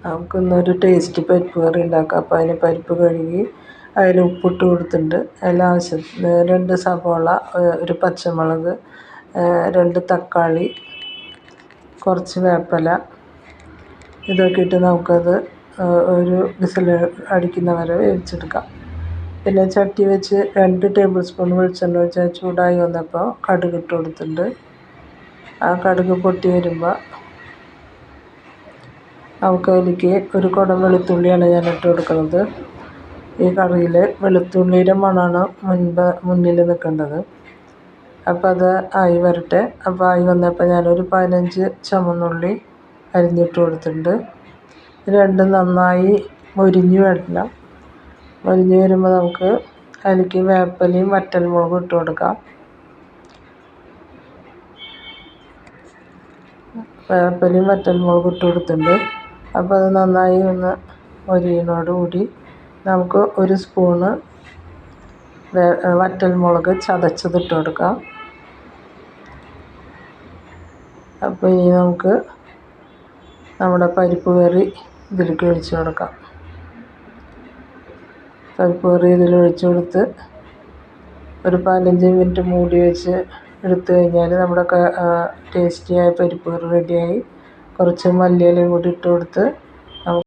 നമുക്കിന്നൊരു ടേസ്റ്റി പരിപ്പ് കറി ഉണ്ടാക്കാം. അപ്പോൾ അതിന് പരിപ്പ് കഴുകി അതിൽ ഉപ്പിട്ട് കൊടുത്തിട്ടുണ്ട്. അതിൽ ആവശ്യത്തിന് 2 സവോള, ഒരു പച്ചമുളക്, 2 തക്കാളി, കുറച്ച് വേപ്പില, ഇതൊക്കെ ഇട്ട് നമുക്കത് ഒരു വിസിൽ അടിക്കുന്ന വരെ വേവിച്ചെടുക്കാം. പിന്നെ ചട്ടി വെച്ച് 2 ടേബിൾ സ്പൂൺ വെളിച്ചെണ്ണ ഒഴിച്ച് ചൂടായി വന്നപ്പോൾ കടുക് ഇട്ട് കൊടുത്തിട്ടുണ്ട്. ആ കടുക് പൊട്ടി വരുമ്പോൾ നമുക്കതിലേക്ക് ഒരു കുടം വെളുത്തുള്ളിയാണ് ഞാൻ ഇട്ട് കൊടുക്കുന്നത്. ഈ കറിയിൽ വെളുത്തുള്ളിയുടെ മണമാണ് മുന്നിൽ നിൽക്കേണ്ടത്. അപ്പോൾ അത് ആയി വരട്ടെ. അപ്പോൾ ആയി വന്നപ്പോൾ ഞാനൊരു 15 ചുവന്നുള്ളി അരിഞ്ഞിട്ട് കൊടുത്തിട്ടുണ്ട്. രണ്ടും നന്നായി മൊരിഞ്ഞ് വരണം. മൊരിഞ്ഞ് വരുമ്പോൾ നമുക്ക് അതിലേക്ക് വേപ്പിലയും വറ്റൽമുളകും ഇട്ട് കൊടുക്കാം. വേപ്പിലയും വറ്റൽമുളകും ഇട്ട് കൊടുത്തിട്ടുണ്ട്. അപ്പോൾ അത് നന്നായി ഒന്ന് മൊരിയുന്നതോടുകൂടി നമുക്ക് 1 സ്പൂണ് വറ്റൽമുളക് ചതച്ചതിട്ട് കൊടുക്കാം. അപ്പോൾ ഇനി നമുക്ക് നമ്മുടെ പരിപ്പ് കറി ഇതിലേക്ക് ഒഴിച്ച് കൊടുക്കാം. പരിപ്പ് കറി ഇതിലൊഴിച്ച് കൊടുത്ത് ഒരു 15 മിനിറ്റ് മൂടി വെച്ച് എടുത്തു കഴിഞ്ഞാൽ നമ്മുടെ ടേസ്റ്റിയായ പരിപ്പ് കറി റെഡിയായി. കുറച്ച് മല്ലിയിലയും കൂടി ഇട്ട് കൊടുത്ത്